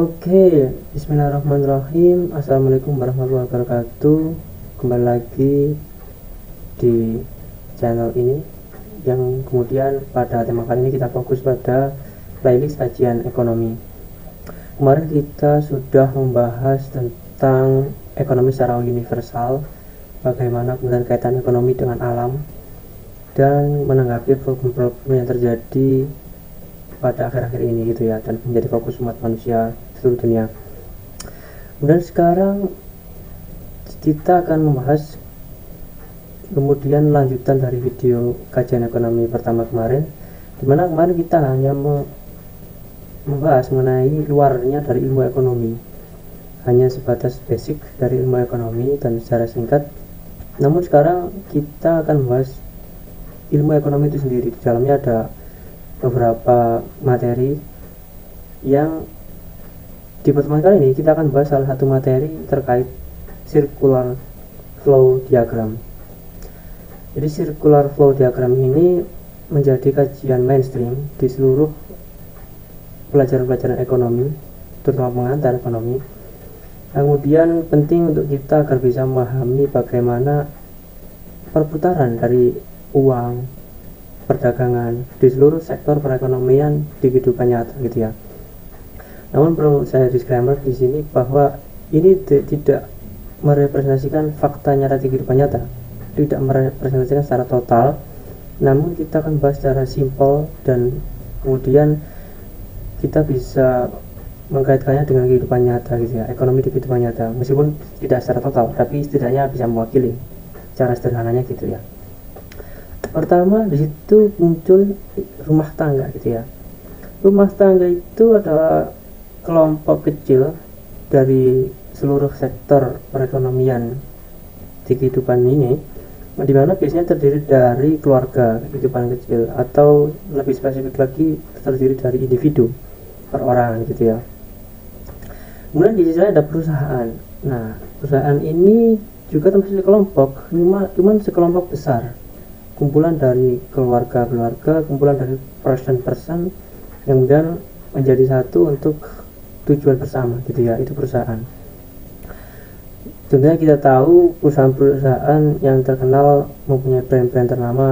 Oke, bismillahirrahmanirrahim. Assalamualaikum warahmatullahi wabarakatuh. Kembali lagi di channel ini, yang kemudian pada tema kali ini kita fokus pada playlist kajian ekonomi. Kemarin kita sudah membahas tentang ekonomi secara universal, bagaimana kemudian kaitan ekonomi dengan alam, dan menanggapi problem-problem yang terjadi pada akhir-akhir ini gitu ya, dan menjadi fokus umat manusia seluruh dunia. Kemudian sekarang kita akan membahas kemudian lanjutan dari video kajian ekonomi pertama kemarin, dimana kemarin kita hanya membahas mengenai luarnya dari ilmu ekonomi, hanya sebatas basic dari ilmu ekonomi dan secara singkat. Namun sekarang kita akan membahas ilmu ekonomi itu sendiri. Di dalamnya ada beberapa materi yang di pertemuan kali ini kita akan bahas salah satu materi terkait circular flow diagram. Jadi circular flow diagram ini menjadi kajian mainstream di seluruh pelajaran-pelajaran ekonomi, terutama pengantar ekonomi. Kemudian penting untuk kita agar bisa memahami bagaimana perputaran dari uang, perdagangan di seluruh sektor perekonomian di kehidupan nyata gitu ya. Namun perlu saya disclaimer di sini bahwa ini tidak merepresentasikan fakta nyata di kehidupan nyata, tidak merepresentasikan secara total, namun kita akan bahas secara simpel dan kemudian kita bisa mengkaitkannya dengan kehidupan nyata gitu ya, ekonomi di kehidupan nyata, meskipun tidak secara total, tapi setidaknya bisa mewakili cara sederhananya gitu ya. Pertama di situ muncul rumah tangga gitu ya. Rumah tangga itu adalah kelompok kecil dari seluruh sektor perekonomian di kehidupan ini, di mana biasanya terdiri dari keluarga kehidupan kecil, atau lebih spesifik lagi terdiri dari individu per orang gitu ya. Kemudian di sisi lain ada perusahaan. Nah, perusahaan ini juga termasuk kelompok, cuman sekelompok besar, kumpulan dari keluarga-keluarga, kumpulan dari person-person yang kemudian menjadi satu untuk tujuan bersama gitu ya, itu perusahaan. Contohnya kita tahu perusahaan-perusahaan yang terkenal mempunyai brand-brand ternama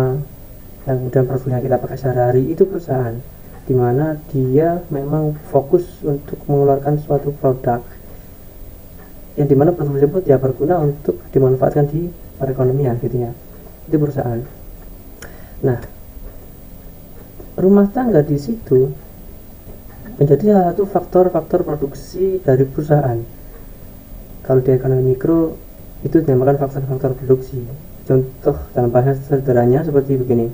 yang kemudian profilnya kita pakai sehari-hari, itu perusahaan dimana dia memang fokus untuk mengeluarkan suatu produk yang dimana produk tersebut ya berguna untuk dimanfaatkan di perekonomian gitu ya, itu perusahaan. Nah, rumah tangga di situ menjadi salah satu faktor-faktor produksi dari perusahaan. Kalau di ekonomi mikro itu dinamakan faktor-faktor produksi. Contoh dalam bahasa sederhananya seperti begini: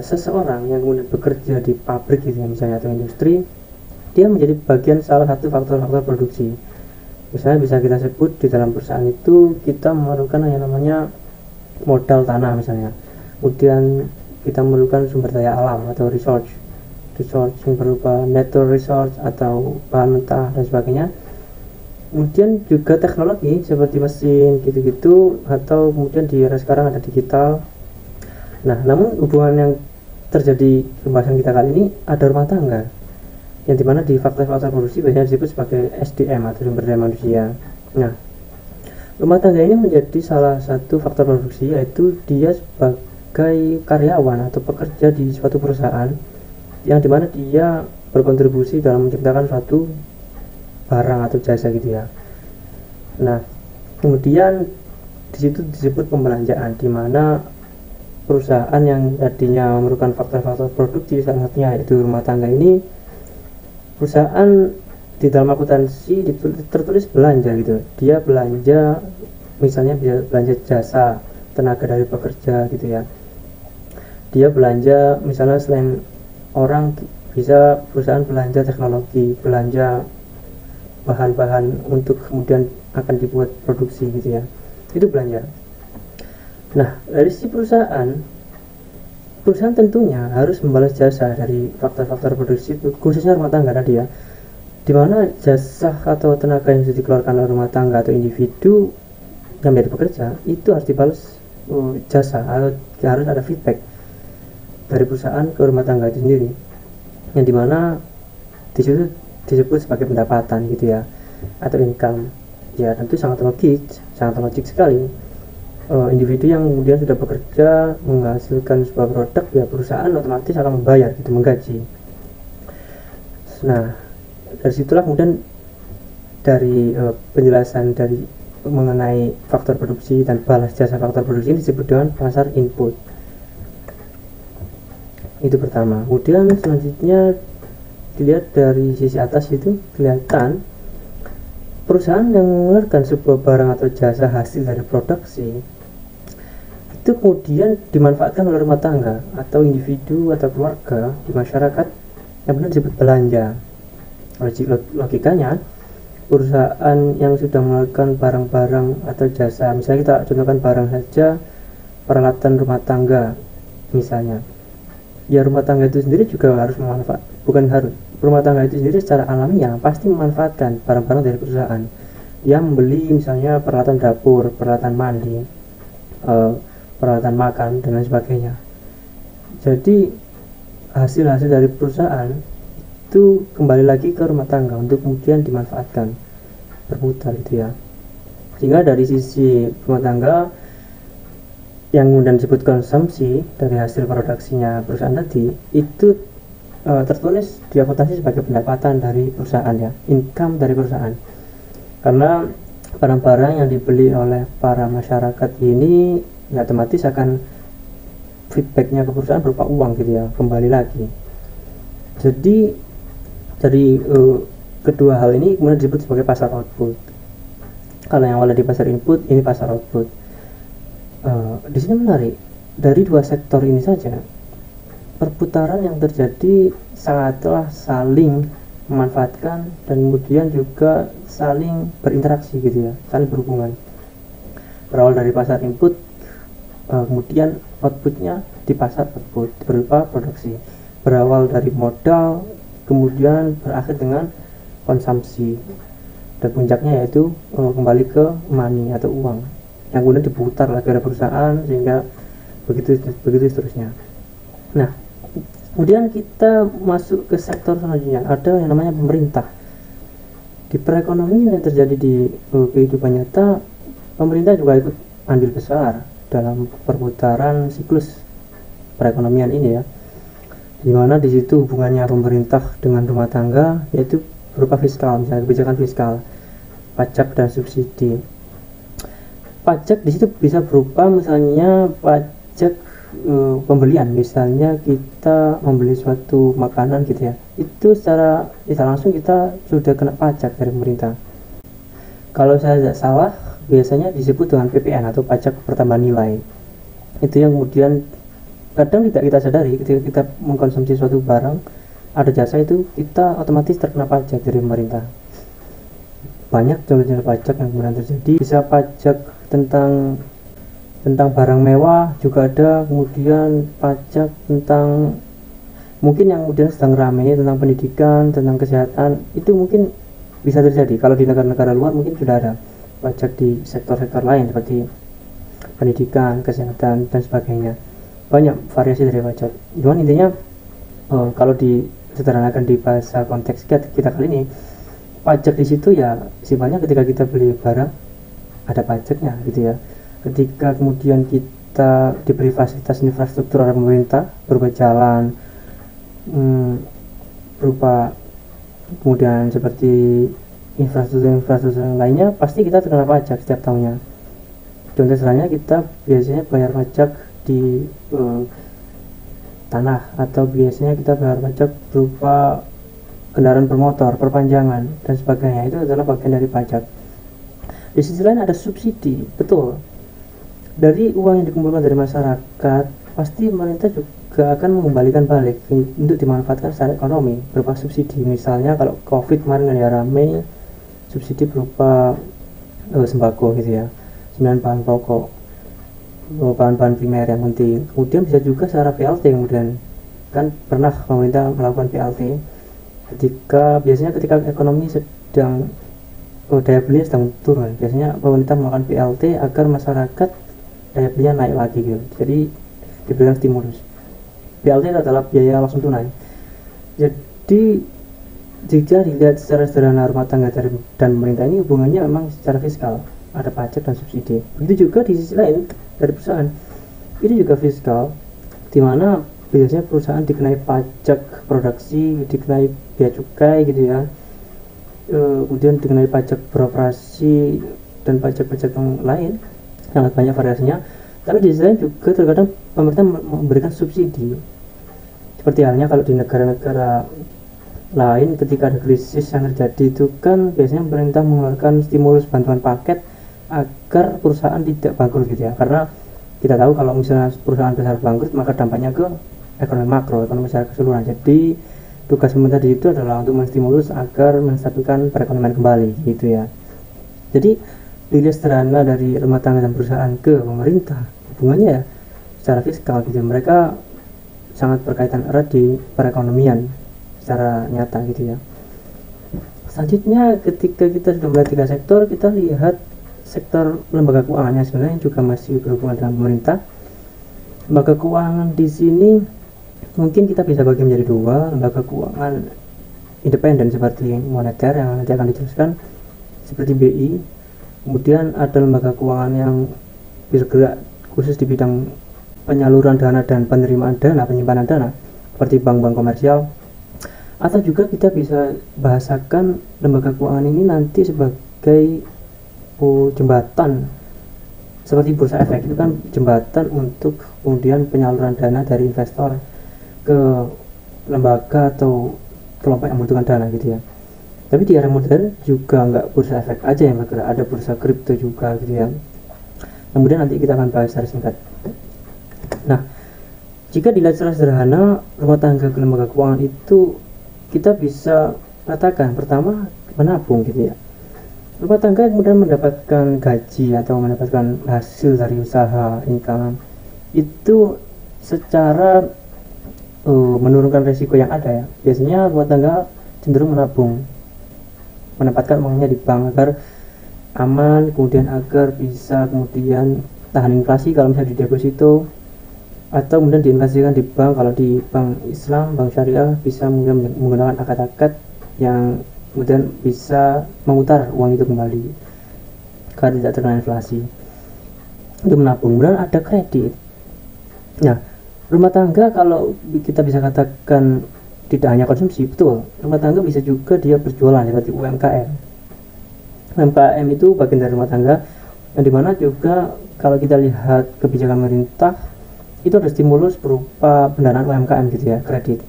seseorang yang kemudian bekerja di pabrik gitu ya, misalnya, atau industri, dia menjadi bagian salah satu faktor-faktor produksi. Misalnya bisa kita sebut di dalam perusahaan itu kita memerlukan yang namanya modal tanah misalnya, kemudian kita memerlukan sumber daya alam atau resource yang berupa natural resource atau bahan mentah dan sebagainya, kemudian juga teknologi seperti mesin gitu-gitu, atau kemudian di era sekarang ada digital. Nah, namun hubungan yang terjadi pembahasan kita kali ini ada rumah tangga, yang dimana di faktor-faktor produksi biasanya disebut sebagai SDM atau sumber daya manusia. Nah, rumah tangga ini menjadi salah satu faktor produksi, yaitu dia sebagai karyawan atau pekerja di suatu perusahaan yang dimana dia berkontribusi dalam menciptakan suatu barang atau jasa gitu ya. Nah, kemudian di situ disebut pembelanjaan, dimana perusahaan yang tadinya memerlukan faktor-faktor produksi, salah satunya yaitu rumah tangga ini, perusahaan di dalam akuntansi tertulis belanja gitu, dia belanja misalnya bisa belanja jasa tenaga dari pekerja gitu ya, dia belanja misalnya selain orang, bisa perusahaan belanja teknologi, belanja bahan-bahan untuk kemudian akan dibuat produksi gitu ya, itu belanja. Nah, dari si perusahaan tentunya harus membalas jasa dari faktor-faktor produksi itu, khususnya rumah tangga tadi ya, dimana jasa atau tenaga yang sudah dikeluarkan oleh rumah tangga atau individu yang menjadi pekerja itu harus dibalas jasa, harus ada feedback dari perusahaan ke rumah tangga itu sendiri, yang dimana di situ disebut sebagai pendapatan gitu ya, atau income. Ya tentu sangat logik sekali. Individu yang kemudian sudah bekerja menghasilkan sebuah produk, ya perusahaan otomatis akan membayar gitu, menggaji. Nah dari situlah kemudian dari penjelasan dari mengenai faktor produksi dan balas jasa faktor produksi ini disebut dengan pasar input. Itu pertama. Kemudian selanjutnya dilihat dari sisi atas itu kelihatan perusahaan yang mengeluarkan sebuah barang atau jasa hasil dari produksi itu kemudian dimanfaatkan oleh rumah tangga atau individu atau keluarga di masyarakat yang benar disebut belanja. Logikanya perusahaan yang sudah melakukan barang-barang atau jasa, misalnya kita contohkan barang saja, peralatan rumah tangga misalnya, ya rumah tangga itu sendiri juga harus rumah tangga itu sendiri secara alamiah pasti memanfaatkan barang-barang dari perusahaan. Dia membeli misalnya peralatan dapur, peralatan mandi, peralatan makan dan lain sebagainya. Jadi hasil-hasil dari perusahaan itu kembali lagi ke rumah tangga untuk kemudian dimanfaatkan, berputar gitu ya. Sehingga dari sisi rumah tangga yang kemudian disebut konsumsi dari hasil produksinya perusahaan tadi itu tertulis diakuntansi sebagai pendapatan dari perusahaan ya, income dari perusahaan. Karena barang-barang yang dibeli oleh para masyarakat ini ya otomatis akan feedbacknya ke perusahaan berupa uang gitu ya, kembali lagi. Jadi dari kedua hal ini kemudian disebut sebagai pasar output. Kalau yang awalnya di pasar input, ini pasar output. Di sini menarik, dari dua sektor ini saja perputaran yang terjadi sangatlah saling memanfaatkan dan kemudian juga saling berinteraksi gitu ya, saling berhubungan. Berawal dari pasar input, kemudian outputnya di pasar output berupa produksi. Berawal dari modal, kemudian berakhir dengan konsumsi, dan puncaknya yaitu kembali ke money atau uang yang kemudian diputar lagi oleh perusahaan, sehingga begitu seterusnya. Nah, kemudian kita masuk ke sektor selanjutnya, ada yang namanya pemerintah. Di perekonomian yang terjadi di kehidupan nyata, pemerintah juga ikut andil besar dalam perputaran siklus perekonomian ini ya, dimana di situ hubungannya pemerintah dengan rumah tangga yaitu berupa fiskal, misalnya kebijakan fiskal, pajak dan subsidi. Pajak di situ bisa berupa misalnya pajak pembelian, misalnya kita membeli suatu makanan gitu ya, itu secara tidak langsung kita sudah kena pajak dari pemerintah. Kalau saya tidak salah biasanya disebut dengan PPN atau pajak pertambahan nilai. Itu yang kemudian kadang tidak kita sadari ketika kita mengkonsumsi suatu barang ada jasa, itu kita otomatis terkena pajak dari pemerintah. Banyak contoh-contoh pajak yang kemudian terjadi, bisa pajak tentang barang mewah juga ada, kemudian pajak tentang mungkin yang kemudian sedang ramai tentang pendidikan, tentang kesehatan, itu mungkin bisa terjadi. Kalau di negara-negara luar mungkin sudah ada pajak di sektor-sektor lain seperti pendidikan, kesehatan dan sebagainya. Banyak variasi dari pajak. Cuman intinya kalau disederhanakan di bahasa konteks kita kali ini, pajak di situ ya sifatnya ketika kita beli barang ada pajaknya gitu ya. Ketika kemudian kita diberi fasilitas infrastruktur oleh pemerintah berupa jalan, berupa kemudian seperti infrastruktur lainnya, pasti kita terkena pajak setiap tahunnya. Contoh sederhananya, kita biasanya bayar pajak di tanah, atau biasanya kita bayar pajak berupa kendaraan bermotor, perpanjangan dan sebagainya. Itu adalah bagian dari pajak. Di sisi lain ada subsidi, betul. Dari uang yang dikumpulkan dari masyarakat, pasti pemerintah juga akan mengembalikan balik untuk dimanfaatkan secara ekonomi berupa subsidi. Misalnya kalau COVID kemarin ya ramai, subsidi berupa sembako gitu ya, 9 bahan pokok, bahan-bahan primer yang penting. Kemudian bisa juga secara PLT, kemudian kan pernah pemerintah melakukan PLT biasanya ketika ekonomi sedang daya beli sedang turun, biasanya pemerintah melakukan PLT agar masyarakat daya belinya naik lagi gitu. Jadi diberikan stimulus. PLT adalah biaya langsung tunai. Jadi jika dilihat secara sederhana rumah tangga dan pemerintah ini hubungannya memang secara fiskal, ada pajak dan subsidi. Begitu juga di sisi lain dari perusahaan, itu juga fiskal, di mana biasanya perusahaan dikenai pajak produksi, dikenai bea cukai gitu ya, kemudian dikenai pajak beroperasi dan pajak-pajak yang lain, sangat banyak variasinya. Tapi di sisi lain juga terkadang pemerintah memberikan subsidi, seperti halnya kalau di negara-negara lain ketika ada krisis yang terjadi itu kan biasanya pemerintah mengeluarkan stimulus bantuan paket agar perusahaan tidak bangkrut gitu ya, karena kita tahu kalau misalnya perusahaan besar bangkrut maka dampaknya ke ekonomi makro, ekonomi secara keseluruhan. Jadi tugas pemerintah di situ adalah untuk menstimulus agar menstabilkan perekonomian kembali gitu ya. Jadi dilihat sederhana dari rumah tangga dan perusahaan ke pemerintah, hubungannya ya secara fiskal gitu, mereka sangat berkaitan erat di perekonomian secara nyata gitu ya. Selanjutnya ketika kita sudah melihat 3 sektor, kita lihat sektor lembaga keuangannya sebenarnya juga masih berhubungan dengan pemerintah. Lembaga keuangan di sini mungkin kita bisa bagi menjadi 2, lembaga keuangan independen seperti moneter yang nanti akan dijelaskan seperti BI, kemudian ada lembaga keuangan yang bergerak khusus di bidang penyaluran dana dan penerimaan dana, penyimpanan dana seperti bank-bank komersial. Atau juga kita bisa bahasakan lembaga keuangan ini nanti sebagai jembatan, seperti bursa efek itu kan jembatan untuk kemudian penyaluran dana dari investor ke lembaga atau kelompok yang membutuhkan dana gitu ya. Tapi di era modern juga nggak bursa efek aja yang bergerak, ada bursa kripto juga gitu ya. Kemudian nanti kita akan bahas secara singkat. Nah, jika dilihat secara sederhana rumah tangga ke lembaga keuangan itu kita bisa katakan pertama menabung gitu ya. Rumah tangga kemudian mendapatkan gaji atau mendapatkan hasil dari usaha, income itu secara menurunkan resiko yang ada ya. Biasanya rumah tangga cenderung menabung, menempatkan uangnya di bank agar aman, kemudian agar bisa kemudian tahan inflasi kalau misalnya di deposito, atau kemudian diinvestasikan di bank. Kalau di bank Islam, bank syariah bisa menggunakan akad-akad yang kemudian bisa memutar uang itu kembali karena tidak terkena inflasi. Untuk menabung, kemudian ada kredit. Nah, rumah tangga kalau kita bisa katakan tidak hanya konsumsi, betul, rumah tangga bisa juga dia berjualan seperti UMKM. UMKM itu bagian dari rumah tangga, yang dimana juga kalau kita lihat kebijakan pemerintah itu ada stimulus berupa pendanaan UMKM gitu ya, kredit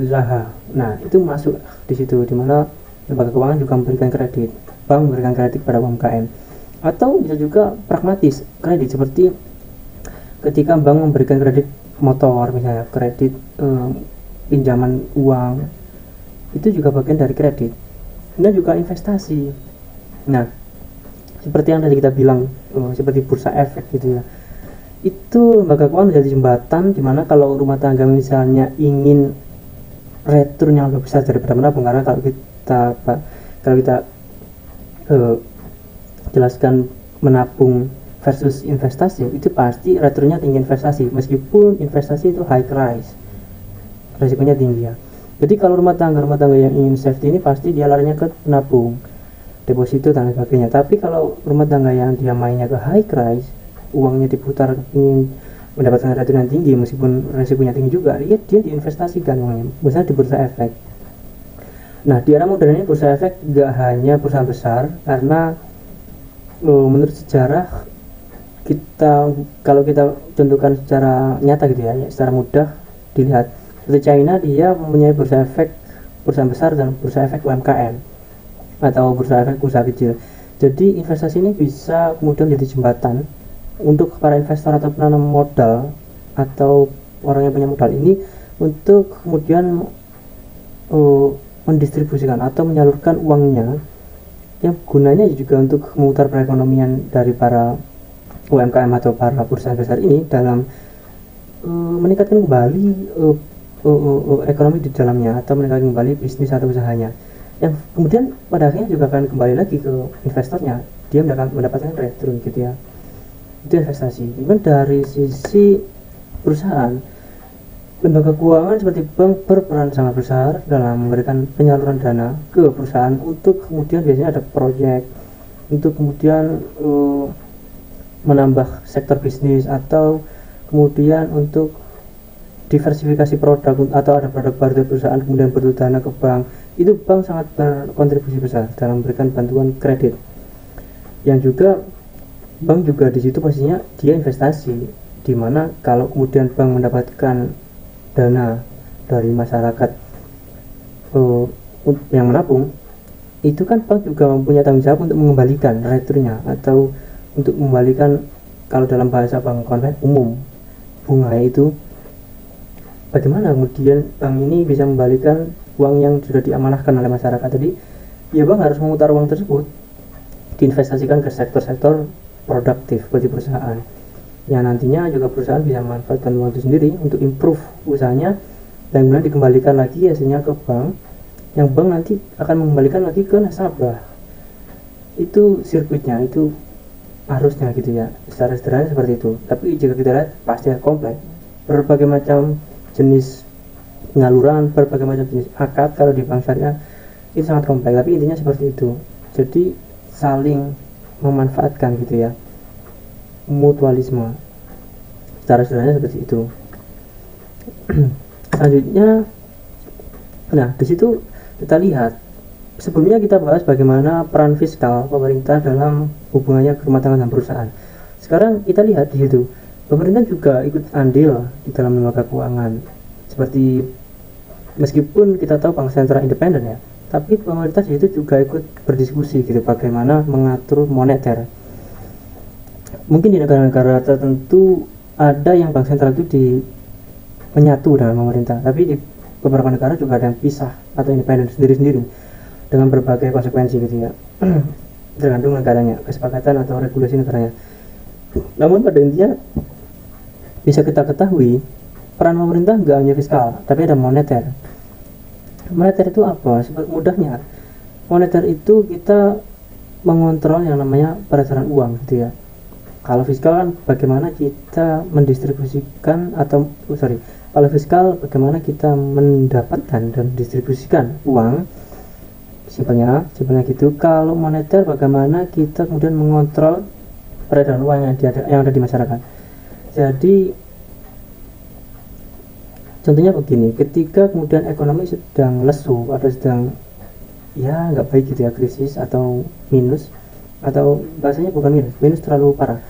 usaha. Nah, itu masuk di situ, dimana lembaga keuangan juga memberikan kredit, bank memberikan kredit pada UMKM. Atau bisa juga pragmatis, kredit seperti ketika bank memberikan kredit motor misalnya, kredit pinjaman uang, itu juga bagian dari kredit. Dan juga investasi. Nah, seperti yang tadi kita bilang, seperti bursa efek gitu ya, itu lembaga keuangan menjadi jembatan dimana kalau rumah tangga misalnya ingin return yang lebih besar daripada menabung, karena kalau kita jelaskan menabung versus investasi, itu pasti returnnya tinggi investasi, meskipun investasi itu high rise, resikonya tinggi ya. Jadi kalau rumah tangga yang ingin safety ini pasti dia larinya ke menabung, deposito dan sebagainya. Tapi kalau rumah tangga yang dia mainnya ke high rise, uangnya diputar, ingin mendapatkan return yang tinggi meskipun resikonya tinggi juga, dia diinvestasikan uangnya, misalnya di bursa efek. Nah, di era modern ini bursa efek tidak hanya perusahaan besar, karena menurut sejarah kalau kita contohkan secara nyata gitu ya, secara mudah dilihat, seperti China, dia mempunyai bursa efek perusahaan besar dan bursa efek UMKM atau bursa efek usaha kecil. Jadi investasi ini bisa kemudian menjadi jembatan untuk para investor atau penanam modal atau orang yang punya modal ini untuk kemudian mendistribusikan atau menyalurkan uangnya, yang gunanya juga untuk memutar perekonomian dari para UMKM atau para perusahaan besar ini dalam meningkatkan kembali ekonomi di dalamnya, atau meningkatkan kembali bisnis atau usahanya, yang kemudian pada akhirnya juga akan kembali lagi ke investornya, dia mendapatkan return gitu ya. Itu investasi. Kemudian dari sisi perusahaan, Lembaga keuangan seperti bank berperan sangat besar dalam memberikan penyaluran dana ke perusahaan untuk kemudian biasanya ada proyek untuk kemudian menambah sektor bisnis atau kemudian untuk diversifikasi produk atau ada produk baru dari perusahaan kemudian butuh dana ke bank. Itu bank sangat berkontribusi besar dalam memberikan bantuan kredit. Yang juga bank juga di situ pastinya dia investasi, di mana kalau kemudian bank mendapatkan dana dari masyarakat yang menabung, itu kan bank juga mempunyai tanggung jawab untuk mengembalikan returnya atau untuk mengembalikan, kalau dalam bahasa bank konven umum, bunga itu. Bagaimana kemudian bank ini bisa membalikan uang yang sudah diamanahkan oleh masyarakat tadi? Ya, bank harus memutar uang tersebut diinvestasikan ke sektor-sektor produktif bagi perusahaan, yang nantinya juga perusahaan bisa memanfaatkan uang itu sendiri untuk improve usahanya dan kemudian dikembalikan lagi hasilnya ke bank, yang bank nanti akan mengembalikan lagi ke nasabah. Itu sirkuitnya, itu harusnya gitu ya, secara sederhana seperti itu. Tapi jika kita lihat pasti kompleks, berbagai macam jenis penyaluran, berbagai macam jenis akad kalau di bank syariah itu sangat kompleks, tapi intinya seperti itu. Jadi saling memanfaatkan gitu ya, mutualisme, secara sederhana seperti itu. Selanjutnya, nah di situ kita lihat, sebelumnya kita bahas bagaimana peran fiskal pemerintah dalam hubungannya ke rumah tangga dan perusahaan. Sekarang kita lihat di situ pemerintah juga ikut andil di dalam lembaga keuangan, seperti meskipun kita tahu bank sentral independen ya, tapi pemerintah di situ juga ikut berdiskusi gitu bagaimana mengatur moneter. Mungkin di negara-negara tertentu ada yang bank sentral itu menyatu dengan pemerintah, tapi di beberapa negara juga ada yang pisah atau independen sendiri-sendiri dengan berbagai konsekuensi gitu ya. Tergantung negaranya, kesepakatan atau regulasi negaranya. Namun pada intinya bisa kita ketahui peran pemerintah nggak hanya fiskal, tapi ada moneter. Moneter itu apa? Sebab mudahnya, moneter itu kita mengontrol yang namanya peredaran uang gitu ya. Kalau fiskal kan bagaimana kita mendistribusikan kalau fiskal bagaimana kita mendapatkan dan distribusikan uang, simpelnya gitu. Kalau moneter bagaimana kita kemudian mengontrol peredaran uang yang ada di masyarakat. Jadi contohnya begini, ketika kemudian ekonomi sedang lesu atau sedang ya nggak baik gitu ya, krisis atau minus, atau bahasanya bukan minus terlalu parah,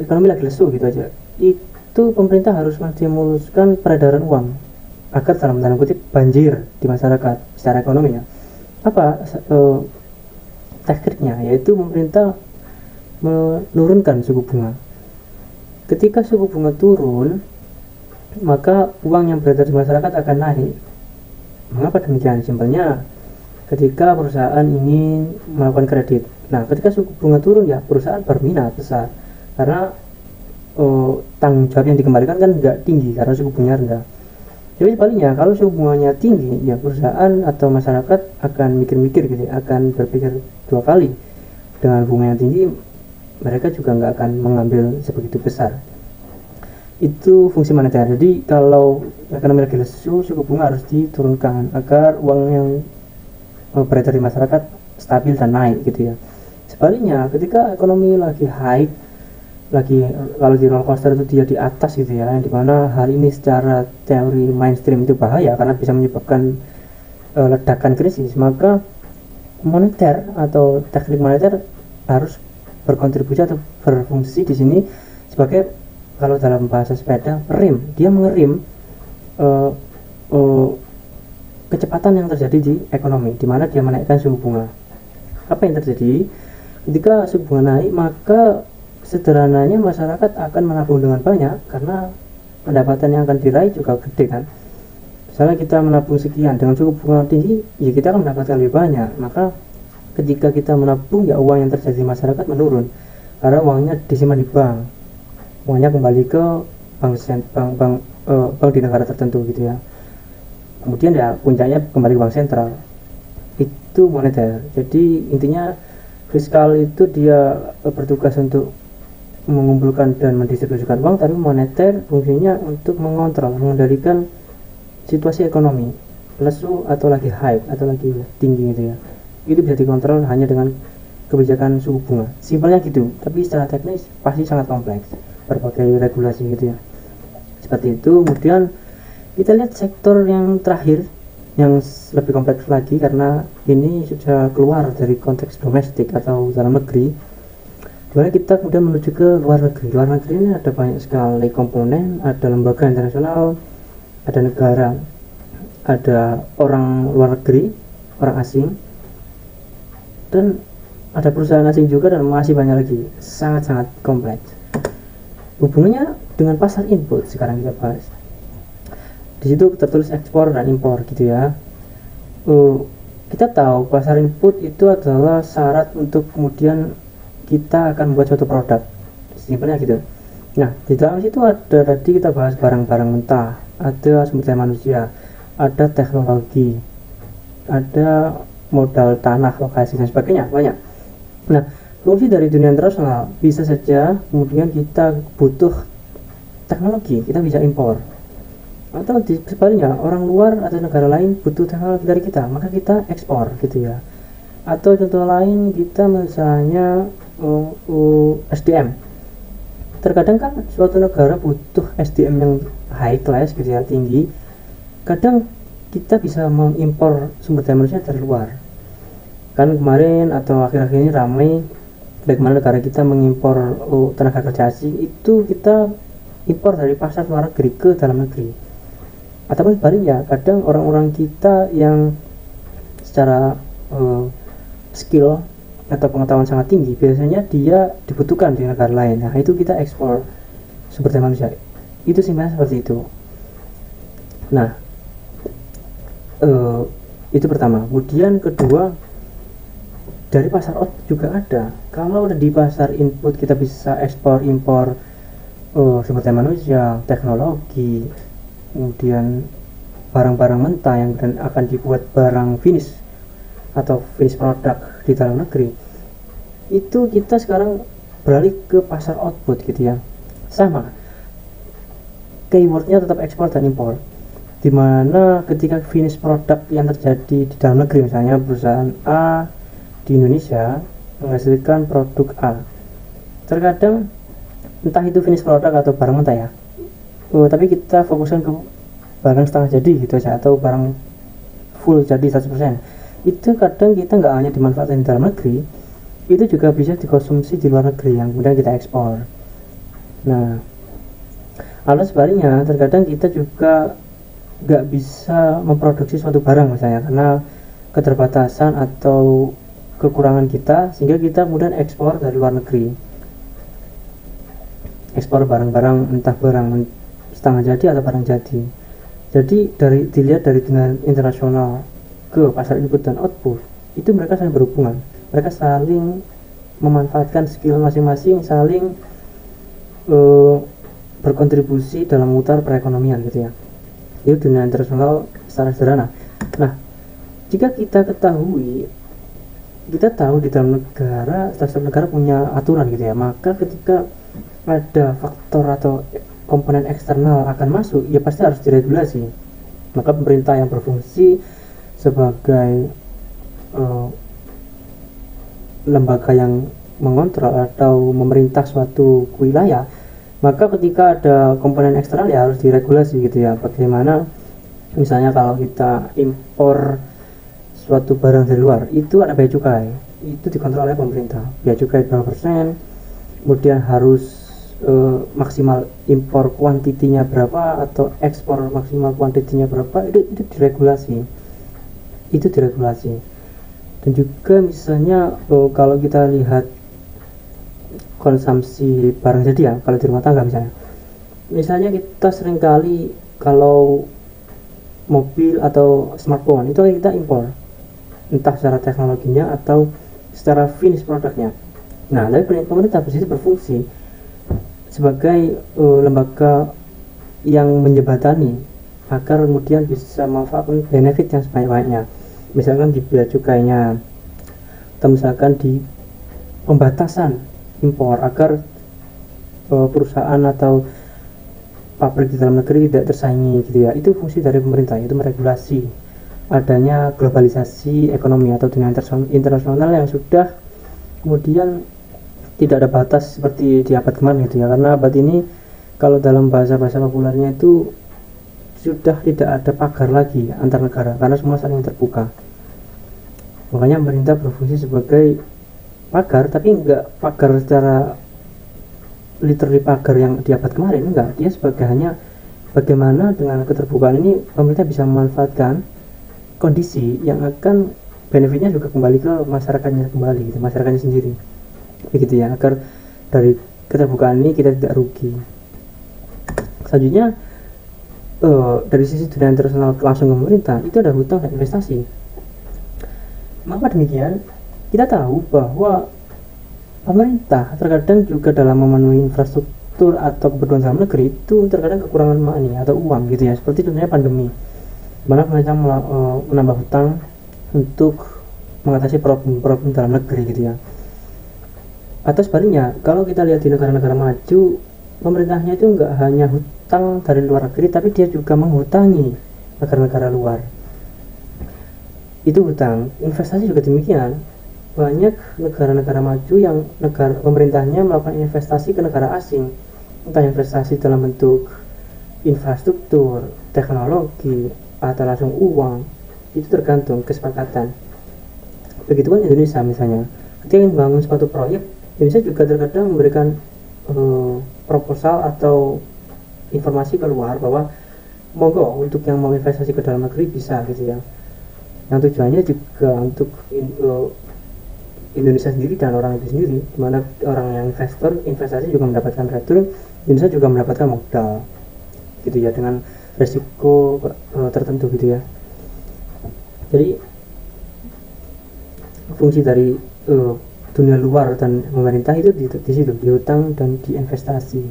ekonomi lagi lesu gitu aja, itu pemerintah harus menstimuluskan peredaran uang agar dalam tanda kutip banjir di masyarakat secara ekonomi ya. Apa tekniknya? Yaitu pemerintah menurunkan suku bunga. Ketika suku bunga turun, maka uang yang beredar di masyarakat akan naik. Mengapa demikian? Simpelnya, ketika perusahaan ingin melakukan kredit, nah ketika suku bunga turun ya perusahaan berminat besar, karena tanggung jawab yang dikembalikan kan nggak tinggi karena suku bunga rendah. Jadi sebaliknya, kalau suku bunganya tinggi ya perusahaan atau masyarakat akan mikir-mikir gitu, akan berpikir dua kali. Dengan bunga yang tinggi mereka juga nggak akan mengambil sebegitu besar. Itu fungsi moneter. Jadi kalau ekonomi lagi lesu, suku bunga harus diturunkan agar uang yang beredar di masyarakat stabil dan naik gitu ya. Sebaliknya, ketika ekonomi lagi high, kalau di roller coaster itu dia di atas gitu ya, yang dimana hal ini secara teori mainstream itu bahaya karena bisa menyebabkan ledakan krisis, maka moneter atau teknik moneter harus berkontribusi atau berfungsi di sini sebagai, kalau dalam bahasa sepeda, rem. Dia mengerem kecepatan yang terjadi di ekonomi, di mana dia menaikkan suku bunga. Apa yang terjadi? Ketika suku bunga naik, maka sederhananya masyarakat akan menabung dengan banyak karena pendapatan yang akan diraih juga gede kan. Misalnya kita menabung sekian, dengan suku bunga tinggi ya kita akan mendapatkan lebih banyak. Maka ketika kita menabung ya uang yang terjadi di masyarakat menurun karena uangnya disimpan di bank, uangnya kembali ke bank di negara tertentu gitu ya. Kemudian ya puncaknya kembali ke bank sentral. Itu moneter. Jadi intinya fiskal itu dia bertugas untuk mengumpulkan dan mendistribusikan uang, tapi moneter fungsinya untuk mengontrol, mengendalikan situasi ekonomi lesu atau lagi hype atau lagi tinggi gitu ya. Itu bisa dikontrol hanya dengan kebijakan suku bunga. Simpelnya gitu, tapi secara teknis pasti sangat kompleks, berbagai regulasi gitu ya. Seperti itu. Kemudian kita lihat sektor yang terakhir yang lebih kompleks lagi, karena ini sudah keluar dari konteks domestik atau dalam negeri, dimana kita kemudian menuju ke luar negeri. Luar negeri ini ada banyak sekali komponen, ada lembaga internasional, ada negara, ada orang luar negeri, orang asing, dan ada perusahaan asing juga, dan masih banyak lagi, sangat-sangat kompleks. Hubungannya dengan pasar input sekarang kita bahas. Di situ tertulis ekspor dan impor gitu ya. Kita tahu pasar input itu adalah syarat untuk kemudian kita akan membuat suatu produk, simpelnya gitu. Nah, di dalam situ ada, tadi kita bahas barang-barang mentah, ada sumber daya manusia, ada teknologi, ada modal tanah, lokasi, dan sebagainya, banyak. Nah, fungsi dari dunia internasional bisa saja kemudian kita butuh teknologi, kita bisa impor, atau sebaliknya orang luar atau negara lain butuh teknologi dari kita, maka kita ekspor gitu ya. Atau contoh lain, kita misalnya SDM. Terkadang kan suatu negara butuh SDM yang high class gitu ya, tinggi. Kadang kita bisa mengimpor sumber daya manusia dari luar. Kan kemarin atau akhir-akhir ini ramai bagaimana negara kita mengimpor tenaga kerja asing, itu kita impor dari pasar luar negeri ke dalam negeri. Ataupun sebaliknya, kadang orang-orang kita yang secara skill atau pengetahuan sangat tinggi, biasanya dia dibutuhkan di negara lain. Nah, itu kita ekspor sumber daya manusia. Itu simpelnya seperti itu. Nah, itu pertama. Kemudian kedua, dari pasar output juga ada. Kalau udah di pasar input kita bisa ekspor impor sumber daya manusia, teknologi, kemudian barang-barang mentah yang akan dibuat barang finish atau finish product di dalam negeri. Itu kita sekarang beralih ke pasar output gitu ya. Sama, keywordnya tetap ekspor dan impor, dimana ketika finish product yang terjadi di dalam negeri, misalnya perusahaan A di Indonesia menghasilkan produk A, terkadang entah itu finish product atau barang mentah ya, tapi kita fokuskan ke barang setengah jadi gitu aja, atau barang full jadi 100%. Itu kadang kita nggak hanya dimanfaatkan di dalam negeri, itu juga bisa dikonsumsi di luar negeri yang kemudian kita ekspor. Nah, atau sebaliknya, terkadang kita juga nggak bisa memproduksi suatu barang misalnya karena keterbatasan atau kekurangan kita, sehingga kita kemudian ekspor dari luar negeri, ekspor barang-barang, entah barang setengah jadi atau barang jadi. Jadi dilihat dari dunia internasional ke pasar input dan output, itu mereka saling berhubungan, mereka saling memanfaatkan skill masing-masing, saling berkontribusi dalam memutar perekonomian gitu ya. Itu dunia internasional secara sederhana. Nah, jika kita ketahui, kita tahu di dalam negara, setiap negara punya aturan gitu ya, maka ketika ada faktor atau komponen eksternal akan masuk, ya pasti harus diregulasi. Maka pemerintah yang berfungsi sebagai lembaga yang mengontrol atau memerintah suatu wilayah, maka ketika ada komponen eksternal ya harus diregulasi gitu ya. Bagaimana misalnya kalau kita impor suatu barang dari luar, itu ada bea cukai, itu dikontrol oleh pemerintah, bea cukai berapa persen, kemudian harus maksimal impor kuantitinya berapa atau ekspor maksimal kuantitinya berapa, itu diregulasi. Dan juga misalnya kalau kita lihat konsumsi barang jadi ya, kalau di rumah tangga misalnya kita seringkali kalau mobil atau smartphone itu kita impor, entah secara teknologinya atau secara finish produknya. Nah, tapi pemerintah di situ berfungsi sebagai lembaga yang menjembatani agar kemudian bisa memanfaatkan benefit yang sebanyak-banyaknya, misalkan di bea cukainya atau misalkan di pembatasan impor agar perusahaan atau pabrik di dalam negeri tidak tersaingi gitu ya. Itu fungsi dari pemerintah, yaitu meregulasi adanya globalisasi ekonomi atau dunia internasional yang sudah kemudian tidak ada batas seperti di abad kemarin gitu ya. Karena abad ini kalau dalam bahasa-bahasa populernya itu sudah tidak ada pagar lagi antar negara karena semua saling terbuka. Makanya pemerintah berfungsi sebagai pagar, tapi enggak pagar secara literally pagar yang di abad kemarin, enggak. Dia sebagai hanya bagaimana dengan keterbukaan ini pemerintah bisa memanfaatkan kondisi yang akan benefitnya juga kembali ke masyarakatnya kembali gitu, masyarakatnya sendiri begitu ya, agar dari keterbukaan ini kita tidak rugi. Selanjutnya dari sisi dunia internasional langsung ke pemerintah itu ada hutang dan investasi. Maka demikian kita tahu bahwa pemerintah terkadang juga dalam memenuhi infrastruktur atau kebutuhan dalam negeri itu terkadang kekurangan money atau uang gitu ya, seperti contohnya pandemi, mana mereka menambah hutang untuk mengatasi problem-problem dalam negeri gitu ya. Atau sebaliknya, kalau kita lihat di negara-negara maju, pemerintahnya itu nggak hanya hutang dari luar negeri, tapi dia juga menghutangi negara-negara luar. Itu hutang. Investasi juga demikian. Banyak negara-negara maju yang pemerintahnya melakukan investasi ke negara asing, entah investasi dalam bentuk infrastruktur, teknologi, atau langsung uang. Itu tergantung kesepakatan. Begitupun Indonesia misalnya, ketika ingin membangun suatu proyek, Indonesia juga terkadang memberikan proposal atau informasi keluar bahwa monggo untuk yang mau investasi ke dalam negeri bisa gitu ya. Yang tujuannya juga untuk Indonesia sendiri dan orang itu sendiri, dimana orang yang investasi juga mendapatkan return, Indonesia juga mendapatkan modal gitu ya, dengan resiko tertentu gitu ya. Jadi fungsi dari dunia luar dan pemerintah itu di situ, di hutang dan di investasi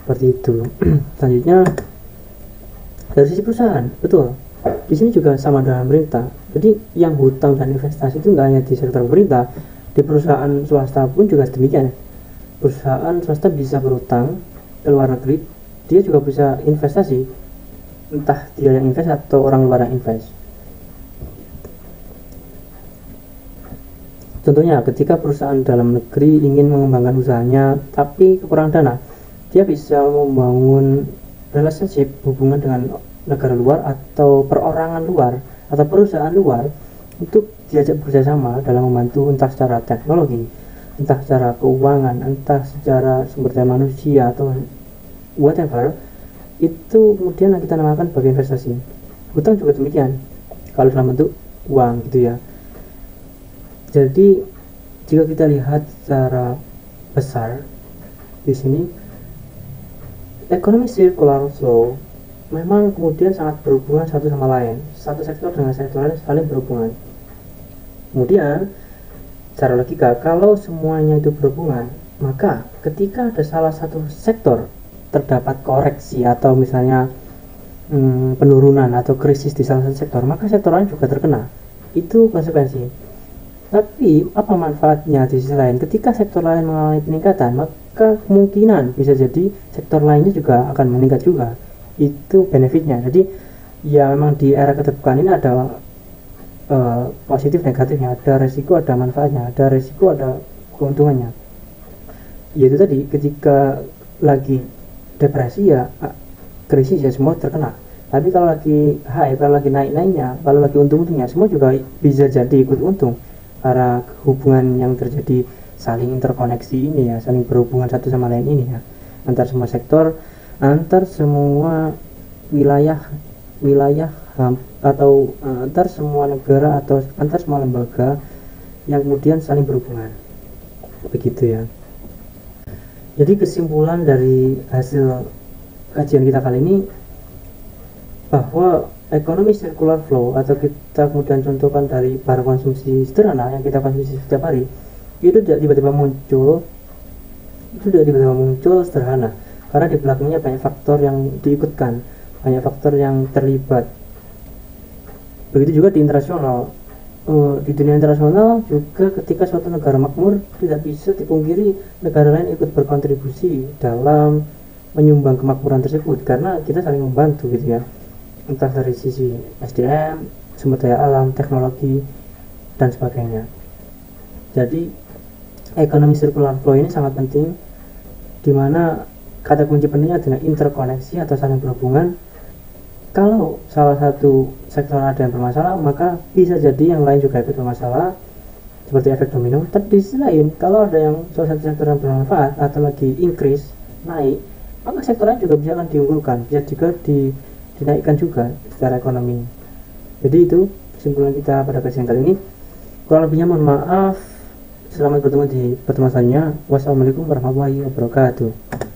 seperti itu. Selanjutnya dari sisi perusahaan, betul, di sini juga sama dengan pemerintah. Jadi yang hutang dan investasi itu nggak hanya di sektor pemerintah, di perusahaan swasta pun juga demikian. Perusahaan swasta bisa berhutang ke luar negeri, dia juga bisa investasi, entah dia yang invest atau orang luar yang invest. Contohnya ketika perusahaan dalam negeri ingin mengembangkan usahanya tapi kekurangan dana, dia bisa membangun relationship, hubungan dengan negara luar atau perorangan luar atau perusahaan luar untuk diajak bekerjasama dalam membantu, entah secara teknologi, entah secara keuangan, entah secara sumber daya manusia atau whatever. Itu kemudian yang kita namakan sebagai investasi. Hutang juga demikian, kalau dalam bentuk uang gitu ya. Jadi jika kita lihat secara besar di sini, ekonomi circular flow memang kemudian sangat berhubungan satu sama lain, satu sektor dengan sektor lain saling berhubungan. Kemudian secara logika, kalau semuanya itu berhubungan, maka ketika ada salah satu sektor terdapat koreksi atau misalnya penurunan atau krisis di salah satu sektor, maka sektor lain juga terkena. Itu konsekuensi. Tapi apa manfaatnya di sisi lain? Ketika sektor lain mengalami peningkatan, maka kemungkinan bisa jadi sektor lainnya juga akan meningkat juga. Itu benefitnya. Jadi ya memang di era keterbukaan ini ada positif negatifnya, ada resiko, ada manfaatnya, ada resiko, ada keuntungannya. Yaitu tadi, ketika lagi depresi ya krisis ya semua terkena. Tapi kalau lagi high, kalau lagi naik-naiknya, kalau lagi untung-untungnya, semua juga bisa jadi ikut untung. Karena hubungan yang terjadi saling interkoneksi ini ya, saling berhubungan satu sama lain ini ya, antar semua sektor, antar semua wilayah atau antar semua negara atau antar semua lembaga yang kemudian saling berhubungan begitu ya. Jadi kesimpulan dari hasil kajian kita kali ini bahwa ekonomi circular flow atau kita kemudian contohkan dari barang konsumsi sederhana yang kita konsumsi setiap hari, itu tidak tiba-tiba muncul sederhana, karena di belakangnya banyak faktor yang diikutkan, banyak faktor yang terlibat. Begitu juga di internasional, di dunia internasional juga, ketika suatu negara makmur tidak bisa dipungkiri negara lain ikut berkontribusi dalam menyumbang kemakmuran tersebut, karena kita saling membantu gitu ya, entah dari sisi SDM, sumber daya alam, teknologi, dan sebagainya. Jadi ekonomi circular flow ini sangat penting, dimana kata kunci pentingnya adalah interkoneksi atau saling berhubungan. Kalau salah satu sektor ada yang bermasalah, maka bisa jadi yang lain juga ikut bermasalah, seperti efek domino. Tapi di sisi lain, kalau ada yang salah satu sektor yang bermanfaat atau lagi increase, naik, maka sektor lain juga bisa akan diunggulkan, bisa juga dinaikkan juga secara ekonomi. Jadi itu kesimpulan kita pada kajian kali ini. Kurang lebihnya mohon maaf. Selamat bertemu di pertemuan selanjutnya. Wassalamualaikum warahmatullahi wabarakatuh.